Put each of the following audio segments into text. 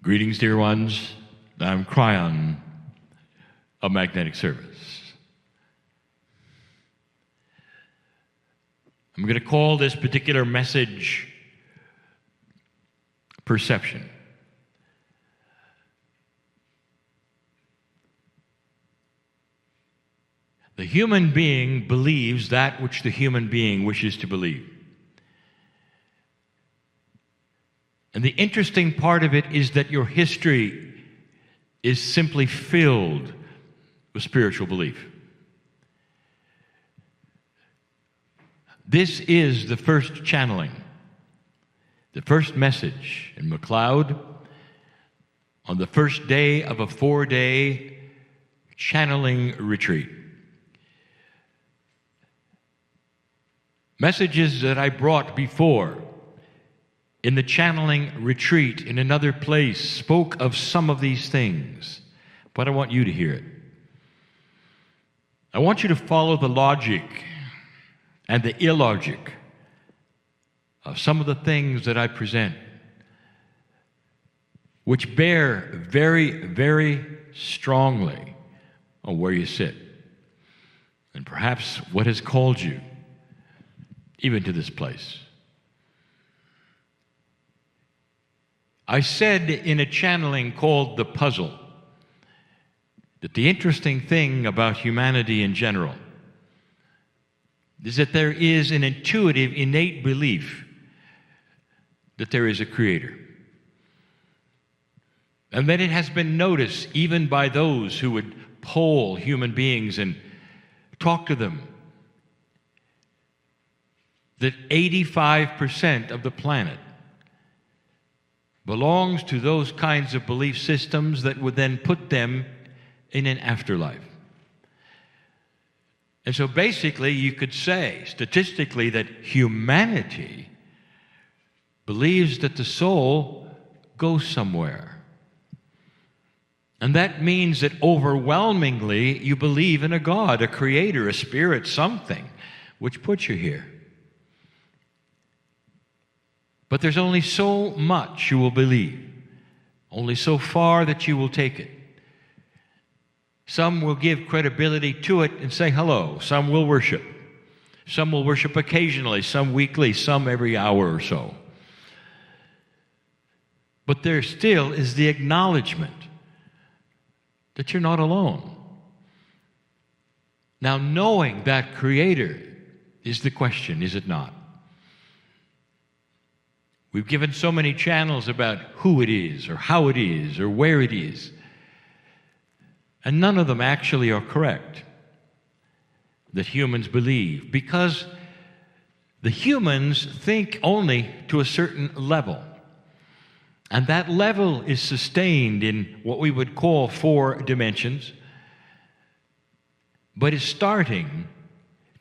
Greetings, dear ones. I'm Kryon of Magnetic Service. I'm going to call this particular message Perception. The human being believes that which the human being wishes to believe. And the interesting part of it is that your history is simply filled with spiritual belief. This is the first channeling, the first message in McCloud on the first day of a 4-day channeling retreat. Messages that I brought before in the channeling retreat in another place spoke of some of these things, but I want you to hear it. I want you to follow the logic and the illogic of some of the things that I present, which bear very, very strongly on where you sit, and perhaps what has called you even to this place. I said in a channeling called The Puzzle that the interesting thing about humanity in general is that there is an intuitive, innate belief that there is a creator. And that it has been noticed even by those who would poll human beings and talk to them, that 85% of the planet belongs to those kinds of belief systems that would then put them in an afterlife. And so basically you could say statistically that humanity believes that the soul goes somewhere. And that means that overwhelmingly you believe in a God, a creator, a spirit, something which puts you here. But there's only so much you will believe, only so far that you will take it. Some will give credibility to it and say hello. Some will worship. Some will worship occasionally, some weekly, some every hour or so. But there still is the acknowledgement that you're not alone. Now, knowing that Creator is the question, is it not? We've given so many channels about who it is, or how it is, or where it is. And none of them actually are correct that humans believe, because the humans think only to a certain level. And that level is sustained in what we would call 4 dimensions, but is starting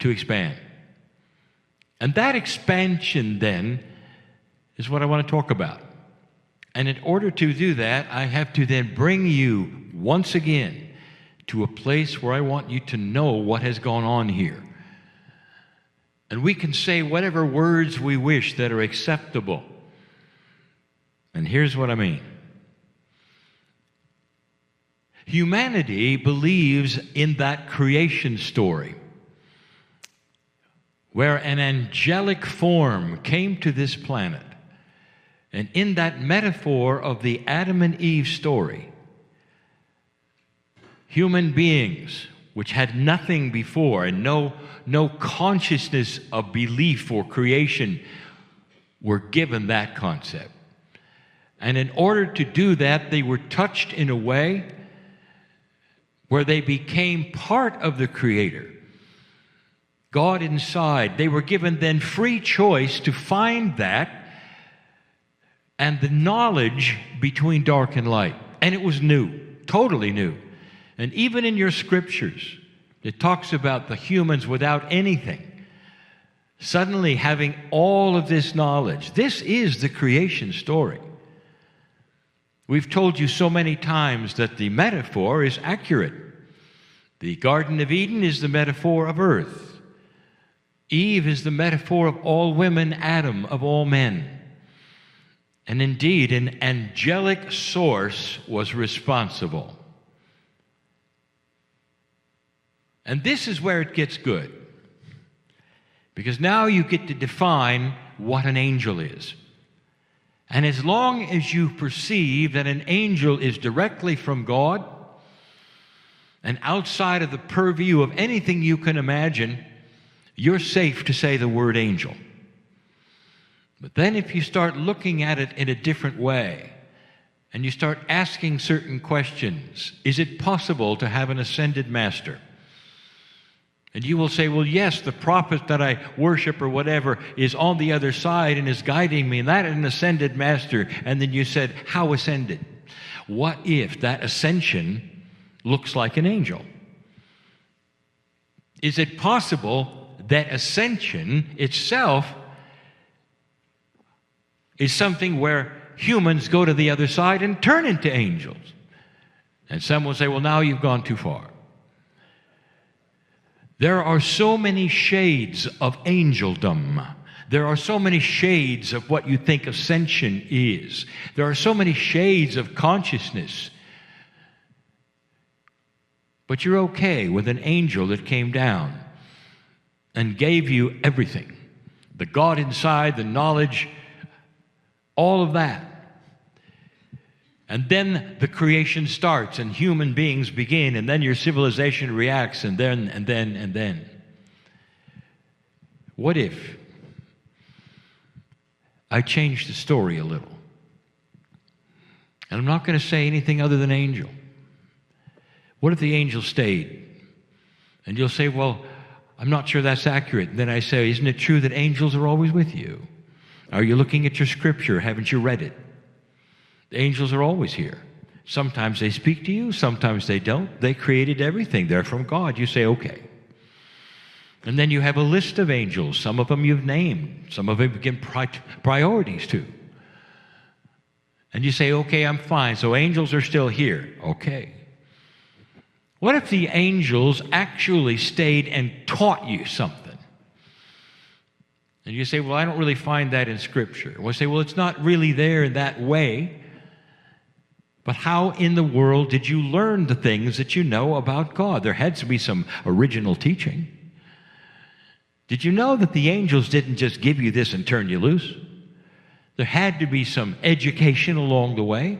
to expand. And that expansion then is what I want to talk about. And in order to do that, I have to then bring you once again to a place where I want you to know what has gone on here. And we can say whatever words we wish that are acceptable. And here's what I mean. Humanity believes in that creation story where an angelic form came to this planet. And in that metaphor of the Adam and Eve story, human beings, which had nothing before and no consciousness of belief or creation, were given that concept. And in order to do that, they were touched in a way where they became part of the Creator. God inside. They were given then free choice to find that and the knowledge between dark and light. And it was new, totally new. And even in your scriptures, it talks about the humans without anything suddenly having all of this knowledge. This is the creation story. We've told you so many times that the metaphor is accurate. The Garden of Eden is the metaphor of earth. Eve is the metaphor of all women, Adam of all men. And indeed, an angelic source was responsible. And this is where it gets good. Because now you get to define what an angel is. And as long as you perceive that an angel is directly from God and outside of the purview of anything you can imagine, you're safe to say the word angel. But then if you start looking at it in a different way, and you start asking certain questions, is it possible to have an ascended master? And you will say, well, yes, the prophet that I worship or whatever is on the other side and is guiding me, and that is an ascended master. And then you said, how ascended? What if that ascension looks like an angel? Is it possible that ascension itself is something where humans go to the other side and turn into angels? And some will say, well, now you've gone too far. There are so many shades of angeldom. There are so many shades of what you think ascension is. There are so many shades of consciousness. But you're okay with an angel that came down and gave you everything. The God inside, the knowledge, all of that. And then the creation starts and human beings begin, and then your civilization reacts, and then. What if I changed the story a little? And I'm not going to say anything other than angel. What if the angel stayed? And you'll say, well, I'm not sure that's accurate. And then I say, isn't it true that angels are always with you? Are you looking at your scripture? Haven't you read it? The angels are always here. Sometimes they speak to you, sometimes they don't. They created everything. They're from God. You say, okay. And then you have a list of angels. Some of them you've named. Some of them you give priorities to. And you say, okay, I'm fine. So angels are still here. Okay. What if the angels actually stayed and taught you something? And you say, well, I don't really find that in Scripture. Well, I say, well, it's not really there in that way. But how in the world did you learn the things that you know about God? There had to be some original teaching. Did you know that the angels didn't just give you this and turn you loose? There had to be some education along the way.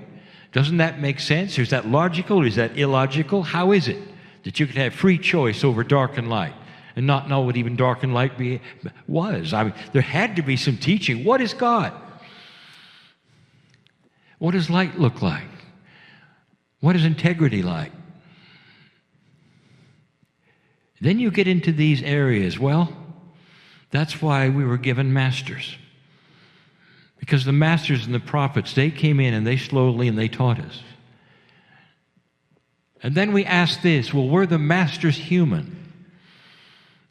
Doesn't that make sense? Is that logical or is that illogical? How is it that you could have free choice over dark and light and not know what even dark and light was? I mean, there had to be some teaching. What is God? What does light look like? What is integrity like? Then you get into these areas. Well, that's why we were given masters. Because the masters and the prophets, they came in and they slowly and they taught us. And then we ask this, well, were the masters human?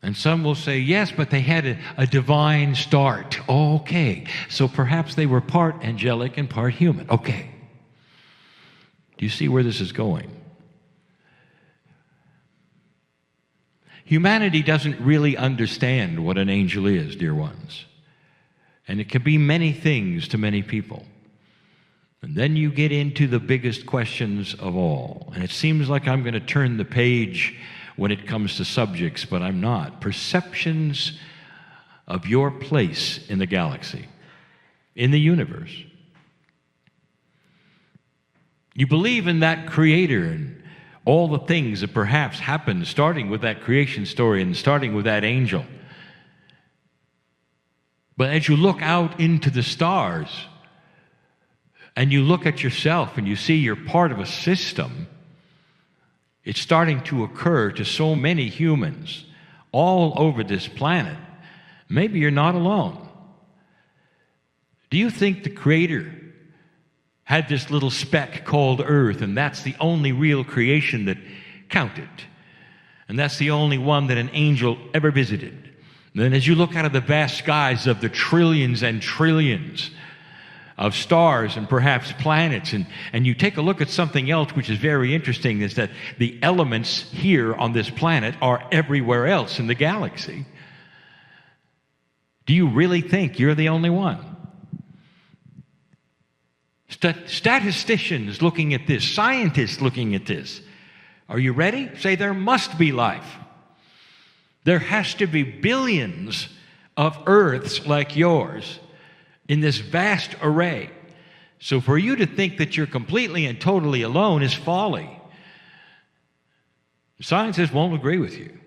And some will say, yes, but they had a divine start. Okay, so perhaps they were part angelic and part human. Okay. Do you see where this is going? Humanity doesn't really understand what an angel is, dear ones. And it can be many things to many people. And then you get into the biggest questions of all. And it seems like I'm going to turn the page when it comes to subjects, but I'm not. Perceptions of your place in the galaxy, in the universe. You believe in that creator and all the things that perhaps happened, starting with that creation story and starting with that angel. But as you look out into the stars and you look at yourself and you see you're part of a system, it's starting to occur to so many humans all over this planet. Maybe you're not alone. Do you think the Creator had this little speck called Earth, and that's the only real creation that counted? And that's the only one that an angel ever visited? And then as you look out of the vast skies of the trillions and trillions of stars and perhaps planets, and you take a look at something else which is very interesting, is that the elements here on this planet are everywhere else in the galaxy. Do you really think you're the only one? Statisticians looking at this, scientists looking at this. Are you ready? Say there must be life. There has to be billions of Earths like yours in this vast array. So for you to think that you're completely and totally alone is folly. Scientists won't agree with you.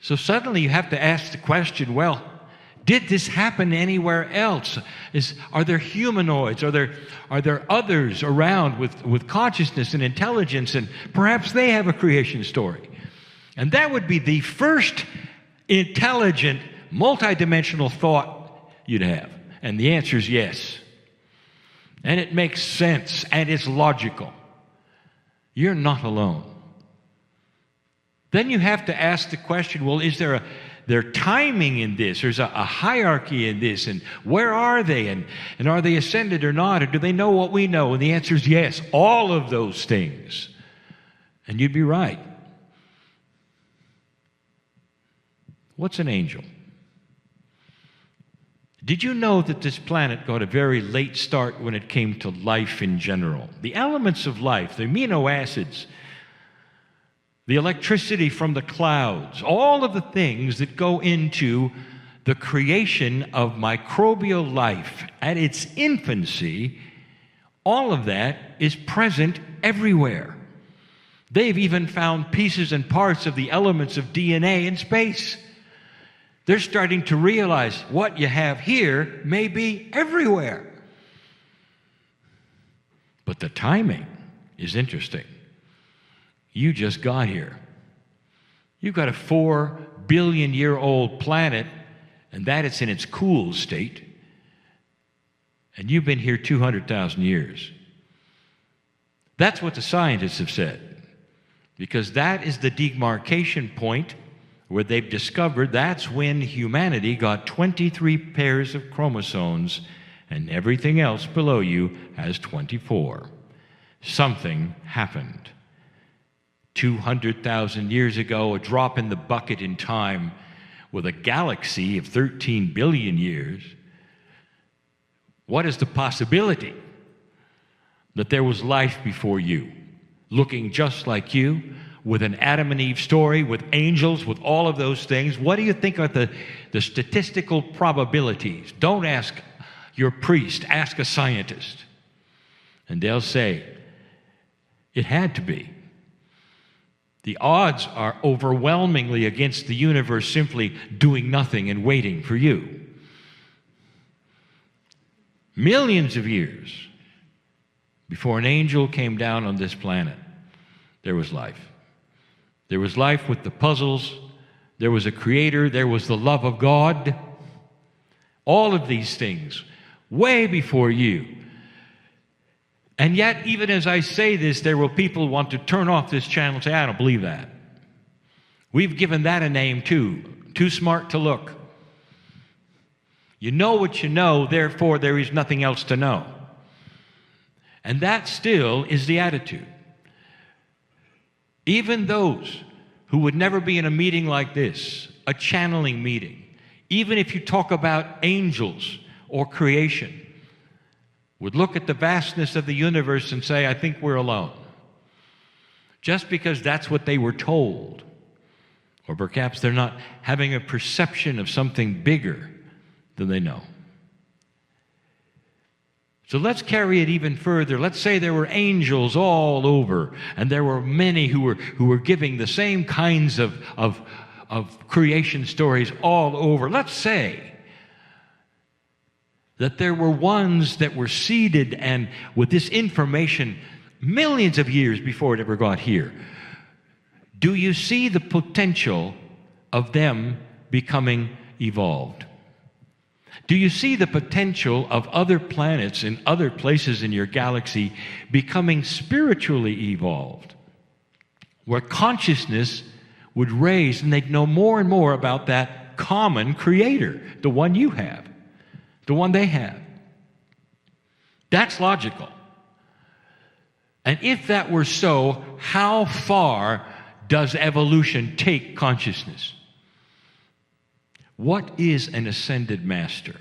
So suddenly you have to ask the question, well, did this happen anywhere else? Are there humanoids? Are there others around with consciousness and intelligence, and perhaps they have a creation story? And that would be the first intelligent, multidimensional thought you'd have. And the answer is yes. And it makes sense, and it's logical. You're not alone. Then you have to ask the question, well, is there timing in this? There's a hierarchy in this, and where are they? And are they ascended or not? Or do they know what we know? And the answer is yes, all of those things. And you'd be right. What's an angel? Did you know that this planet got a very late start when it came to life in general? The elements of life, the amino acids, the electricity from the clouds, all of the things that go into the creation of microbial life at its infancy, all of that is present everywhere. They've even found pieces and parts of the elements of DNA in space. They're starting to realize what you have here may be everywhere. But the timing is interesting. You just got here. You've got a 4 billion year old planet, and that it's in its cool state. And you've been here 200,000 years. That's what the scientists have said, because that is the demarcation point where they've discovered that's when humanity got 23 pairs of chromosomes and everything else below you has 24. Something happened. 200,000 years ago, a drop in the bucket in time with a galaxy of 13 billion years. What is the possibility that there was life before you, looking just like you, with an Adam and Eve story, with angels, with all of those things? What do you think are the statistical probabilities? Don't ask your priest, ask a scientist. And they'll say, it had to be. The odds are overwhelmingly against the universe simply doing nothing and waiting for you. Millions of years before an angel came down on this planet, there was life. There was life with the puzzles. There was a creator. There was the love of God. All of these things, way before you. And yet, even as I say this, there will people who want to turn off this channel and say, I don't believe that. We've given that a name too. Too smart to look. You know what you know, therefore there is nothing else to know. And that still is the attitude. Even those who would never be in a meeting like this, a channeling meeting, even if you talk about angels or creation, would look at the vastness of the universe and say, I think we're alone. Just because that's what they were told. Or perhaps they're not having a perception of something bigger than they know. So let's carry it even further. Let's say there were angels all over, and there were many who were giving the same kinds of creation stories all over. Let's say that there were ones that were seeded and with this information millions of years before it ever got here. Do you see the potential of them becoming evolved? Do you see the potential of other planets and other places in your galaxy becoming spiritually evolved, where consciousness would raise and they'd know more and more about that common creator, the one you have, the one they have? That's logical. And if that were so, how far does evolution take consciousness? What is an ascended master?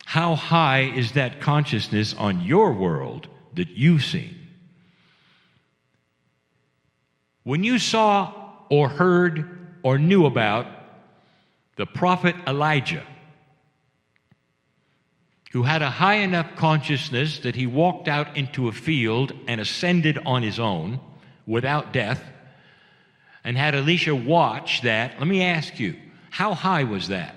How high is that consciousness on your world that you've seen? When you saw or heard or knew about the prophet Elijah, who had a high enough consciousness that he walked out into a field and ascended on his own without death, and had Elisha watch that, let me ask you, how high was that?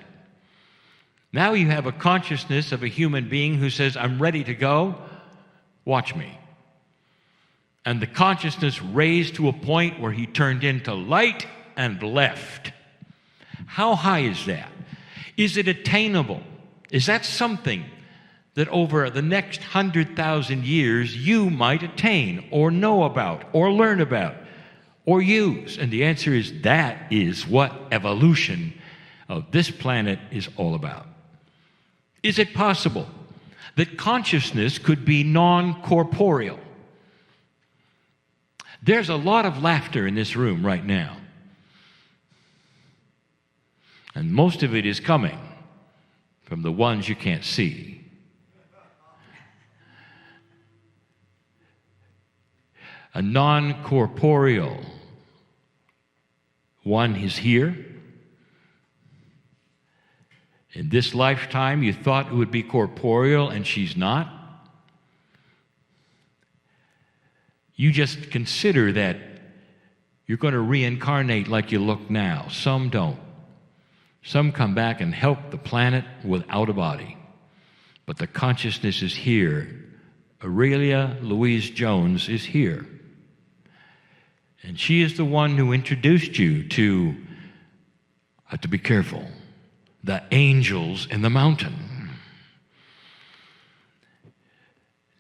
Now you have a consciousness of a human being who says, I'm ready to go, watch me. And the consciousness raised to a point where he turned into light and left. How high is that? Is it attainable? Is that something that over the next 100,000 years you might attain or know about or learn about or use? And the answer is that is what evolution of this planet is all about. Is it possible that consciousness could be non-corporeal? There's a lot of laughter in this room right now. And most of it is coming from the ones you can't see. A non-corporeal one is here. In this lifetime, you thought it would be corporeal, and she's not. You just consider that you're going to reincarnate like you look now. Some don't. Some come back and help the planet without a body. But the consciousness is here. Aurelia Louise Jones is here. And she is the one who introduced you to, have to be careful, the angels in the mountain.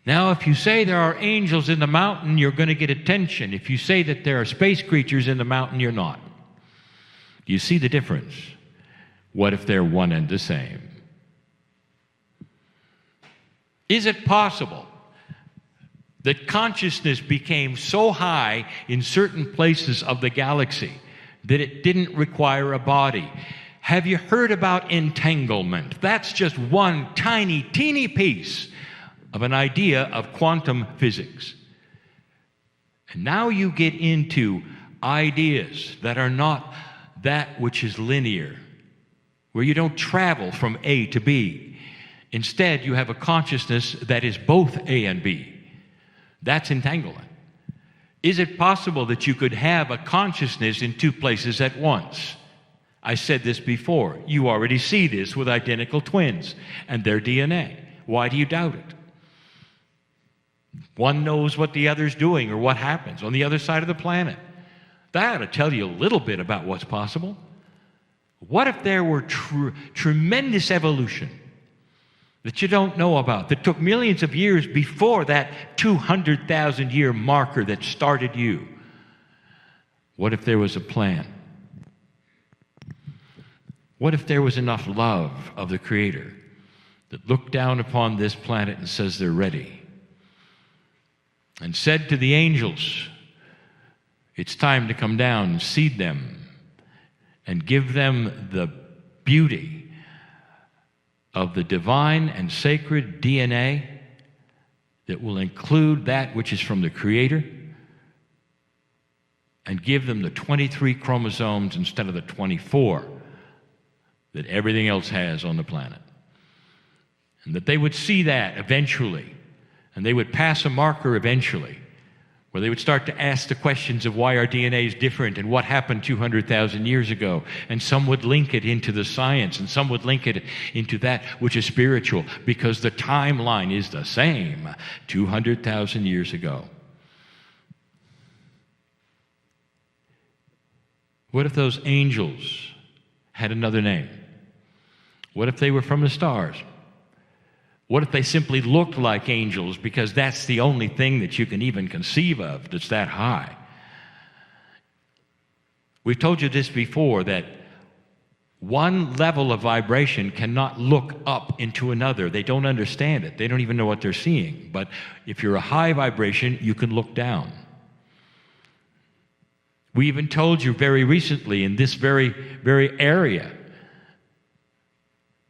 Now, if you say there are angels in the mountain, you're going to get attention. If you say that there are space creatures in the mountain, you're not. Do you see the difference? What if they're one and the same? Is it possible that consciousness became so high in certain places of the galaxy that it didn't require a body? Have you heard about entanglement? That's just one tiny, teeny piece of an idea of quantum physics. And now you get into ideas that are not that which is linear, where you don't travel from A to B. Instead, you have a consciousness that is both A and B. That's entanglement. Is it possible that you could have a consciousness in two places at once? I said this before. You already see this with identical twins and their DNA. Why do you doubt it? One knows what the other's doing or what happens on the other side of the planet. That ought to tell you a little bit about what's possible. What if there were tremendous evolution that you don't know about, that took millions of years before that 200,000 year marker that started you? What if there was a plan? What if there was enough love of the Creator that looked down upon this planet and says they're ready, and said to the angels, it's time to come down and seed them and give them the beauty of the divine and sacred DNA that will include that which is from the Creator, and give them the 23 chromosomes instead of the 24 that everything else has on the planet. And that they would see that eventually, and they would pass a marker eventually, where they would start to ask the questions of why our DNA is different and what happened 200,000 years ago. And some would link it into the science, and some would link it into that which is spiritual, because the timeline is the same 200,000 years ago. What if those angels had another name? What if they were from the stars? What if they simply looked like angels, because that's the only thing that you can even conceive of that's that high? We've told you this before, that one level of vibration cannot look up into another. They don't understand it. They don't even know what they're seeing. But if you're a high vibration, you can look down. We even told you very recently in this very area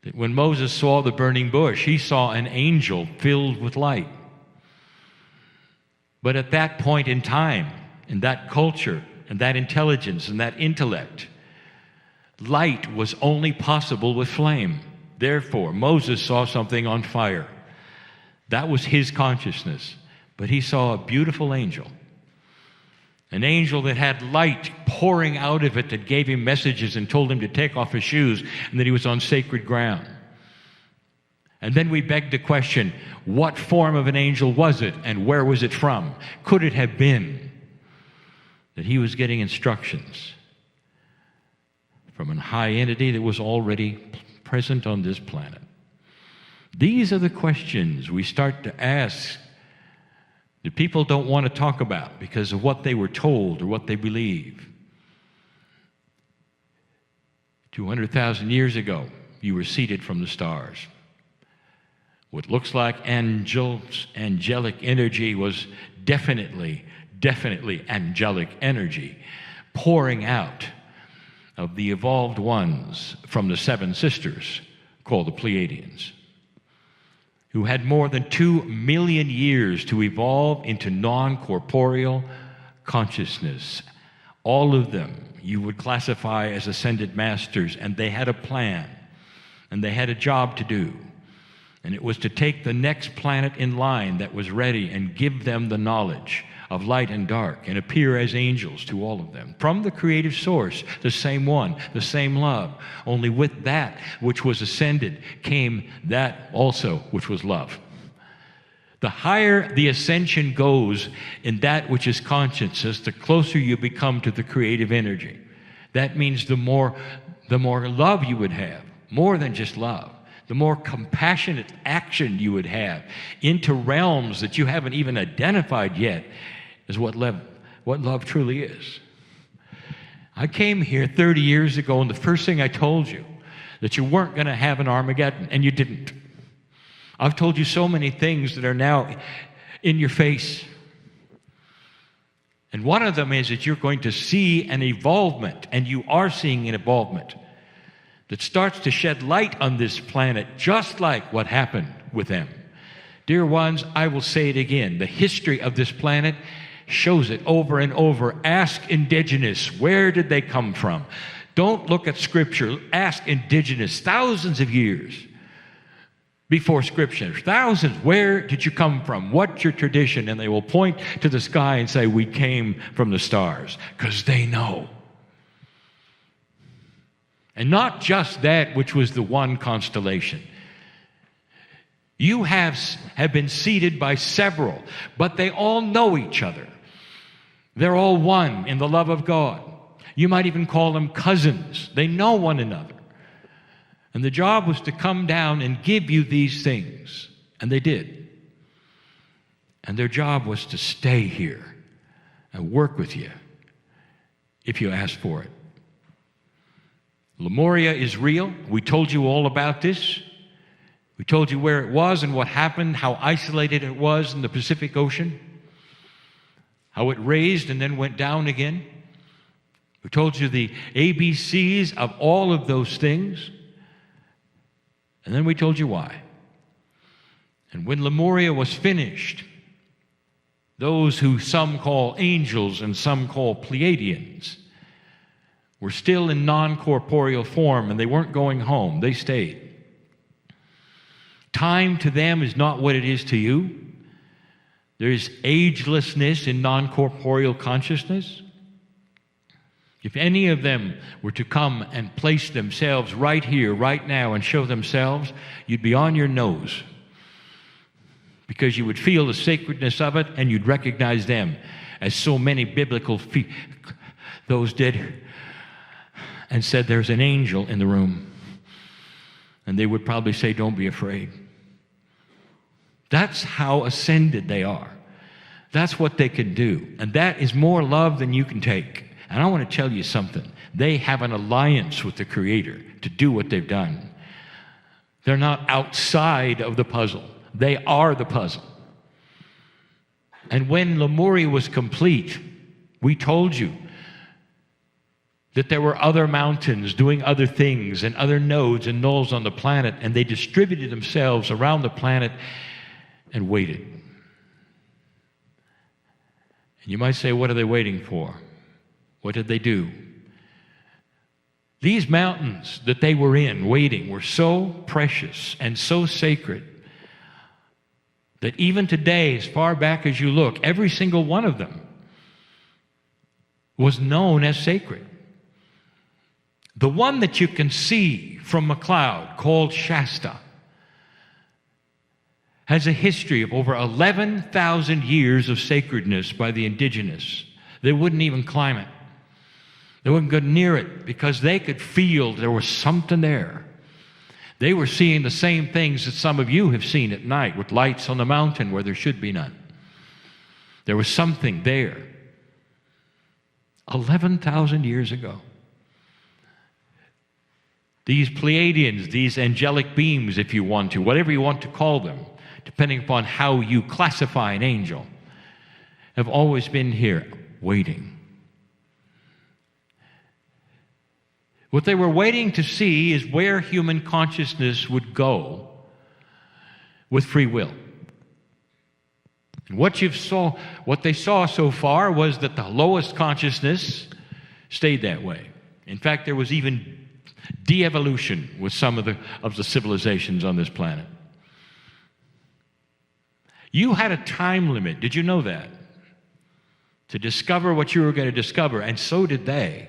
that when Moses saw the burning bush, he saw an angel filled with light. But at that point in time, in that culture, and that intelligence, and that intellect, light was only possible with flame. Therefore, Moses saw something on fire. That was his consciousness. But he saw a beautiful angel. An angel that had light pouring out of it that gave him messages and told him to take off his shoes and that he was on sacred ground. And then we beg the question, what form of an angel was it and where was it from? Could it have been that he was getting instructions from a high entity that was already present on this planet? These are the questions we start to ask that people don't want to talk about because of what they were told or what they believe. 200,000 years ago, you were seated from the stars. What looks like angelic energy was definitely angelic energy pouring out of the evolved ones from the seven sisters called the Pleiadians, who had more than 2 million years to evolve into non-corporeal consciousness. All of them you would classify as ascended masters, and they had a plan, and they had a job to do. And it was to take the next planet in line that was ready and give them the knowledge of light and dark and appear as angels to all of them. From the creative source, the same one, the same love. Only with that which was ascended came that also which was love. The higher the ascension goes in that which is consciousness, the closer you become to the creative energy. That means the more love you would have, more than just love. The more compassionate action you would have into realms that you haven't even identified yet is what love truly is. I came here 30 years ago, and the first thing I told you that you weren't going to have an Armageddon, and you didn't. I've told you so many things that are now in your face. And one of them is that you're going to see an evolvement, and you are seeing an evolvement that starts to shed light on this planet, just like what happened with them. Dear ones, I will say it again. The history of this planet shows it over and over. Ask indigenous, where did they come from? Don't look at Scripture. Ask indigenous, thousands of years before Scripture. Thousands, where did you come from? What's your tradition? And they will point to the sky and say, we came from the stars, because they know. And not just that which was the one constellation. You have been seated by several, but they all know each other. They're all one in the love of God. You might even call them cousins. They know one another. And the job was to come down and give you these things. And they did. And their job was to stay here and work with you if you asked for it. Lemuria is real. We told you all about this. We told you where it was and what happened, how isolated it was in the Pacific Ocean, how it raised and then went down again. We told you the ABCs of all of those things. And then we told you why. And when Lemuria was finished, those who some call angels and some call Pleiadians were still in non-corporeal form, and they weren't going home. They stayed. Time to them is not what it is to you. There's agelessness in non-corporeal consciousness. If any of them were to come and place themselves right here, right now, and show themselves, you'd be on your nose, because you would feel the sacredness of it, and you'd recognize them as so many biblical those did, and said, there's an angel in the room. And they would probably say, don't be afraid. That's how ascended they are. That's what they can do. And that is more love than you can take. And I want to tell you something. They have an alliance with the Creator to do what they've done. They're not outside of the puzzle. They are the puzzle. And when Lemuria was complete, we told you that there were other mountains doing other things and other nodes and nulls on the planet, and they distributed themselves around the planet and waited. And you might say, what are they waiting for? What did they do? These mountains that they were in, waiting, were so precious and so sacred that even today, as far back as you look, every single one of them was known as sacred. The one that you can see from McCloud, called Sashta, has a history of over 11,000 years of sacredness by the indigenous. They wouldn't even climb it. They wouldn't go near it because they could feel there was something there. They were seeing the same things that some of you have seen at night with lights on the mountain where there should be none. There was something there. 11,000 years ago. These Pleiadians, these angelic beings, if you want to, whatever you want to call them, depending upon how you classify an angel, have always been here, waiting. What they were waiting to see is where human consciousness would go with free will. And what they saw so far was that the lowest consciousness stayed that way. In fact, there was even de-evolution with some of the civilizations on this planet. You had a time limit. Did you know that? To discover what you were going to discover, and so did they.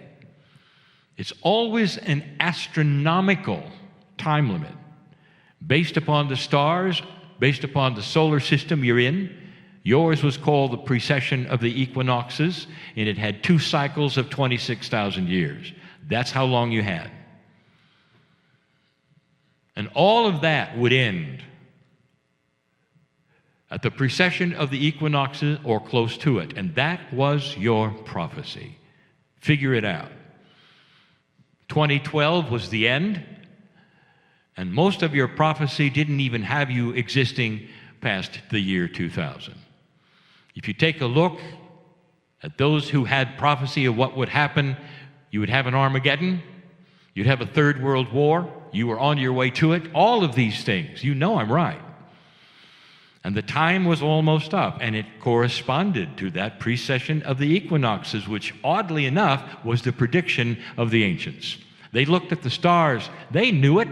It's always an astronomical time limit based upon the stars, based upon the solar system you're in. Yours was called the precession of the equinoxes, and it had 2 cycles of 26,000 years. That's how long you had. And all of that would end at the precession of the equinoxes or close to it. And that was your prophecy. Figure it out. 2012 was the end, and most of your prophecy didn't even have you existing past the year 2000. If you take a look at those who had prophecy of what would happen, you would have an Armageddon, you'd have a third world war, you were on your way to it, all of these things. You know I'm right. And the time was almost up, and it corresponded to that precession of the equinoxes, which, oddly enough, was the prediction of the ancients. They looked at the stars. They knew it.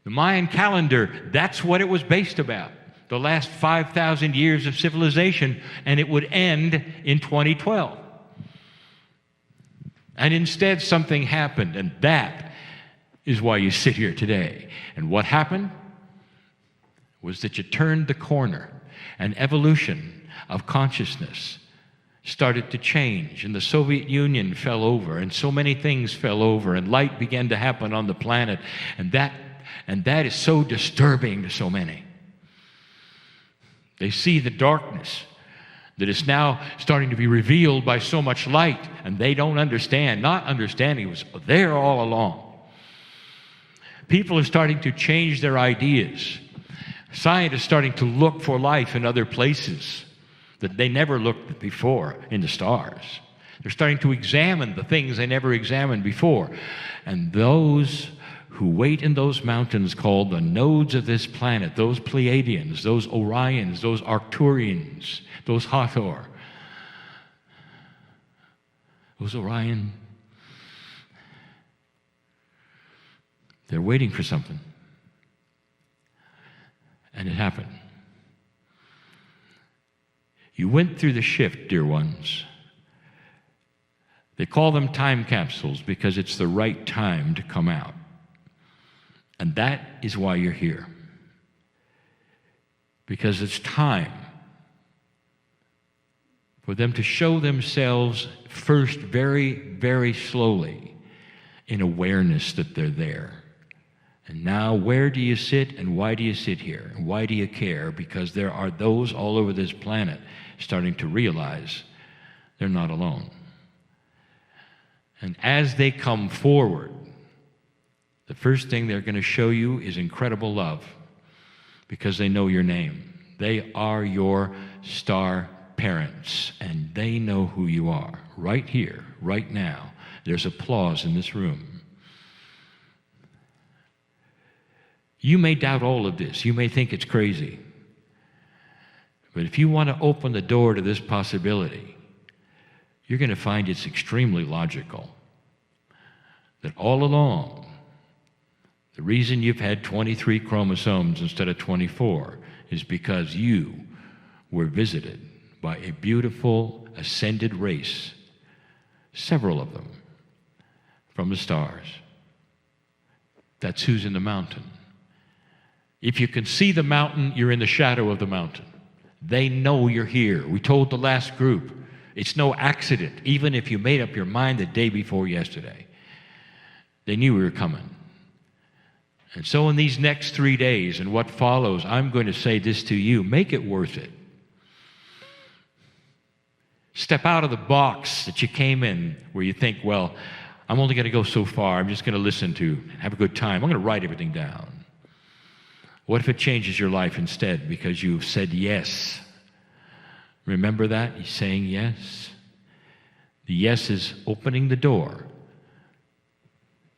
The Mayan calendar, that's what it was based about. The last 5,000 years of civilization, and it would end in 2012. And instead, something happened, and that is why you sit here today. And what happened was that you turned the corner, and evolution of consciousness started to change, and the Soviet Union fell over, and so many things fell over, and light began to happen on the planet, and that is so disturbing to so many. They see the darkness that is now starting to be revealed by so much light, and they don't understand. Not understanding, it was there all along. People are starting to change their ideas. Scientists starting to look for life in other places that they never looked before, in the stars. They're starting to examine the things they never examined before. And those who wait in those mountains called the nodes of this planet, those Pleiadians, those Orions, those Arcturians, those Hathor, those Orion, they're waiting for something. And it happened. You went through the shift, dear ones. They call them time capsules because it's the right time to come out. And that is why you're here. Because it's time for them to show themselves first very, very slowly in awareness that they're there. And now, where do you sit and why do you sit here? And why do you care? Because there are those all over this planet starting to realize they're not alone. And as they come forward, the first thing they're going to show you is incredible love because they know your name. They are your star parents, and they know who you are right here, right now. There's applause in this room. You may doubt all of this. You may think it's crazy. But if you want to open the door to this possibility, you're going to find it's extremely logical. That all along, the reason you've had 23 chromosomes instead of 24 is because you were visited by a beautiful ascended race, several of them, from the stars. That's who's in the mountain. If you can see the mountain, you're in the shadow of the mountain. They know you're here. We told the last group, it's no accident, even if you made up your mind the day before yesterday. They knew we were coming. And so in these next 3 days and what follows, I'm going to say this to you, make it worth it. Step out of the box that you came in where you think, well, I'm only going to go so far. I'm just going to listen to, have a good time. I'm going to write everything down. What if it changes your life instead because you've said yes? Remember that? You're saying yes. The yes is opening the door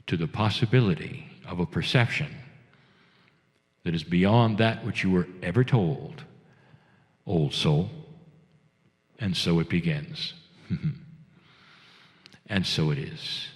to the possibility of a perception that is beyond that which you were ever told, old soul. And so it begins. And so it is.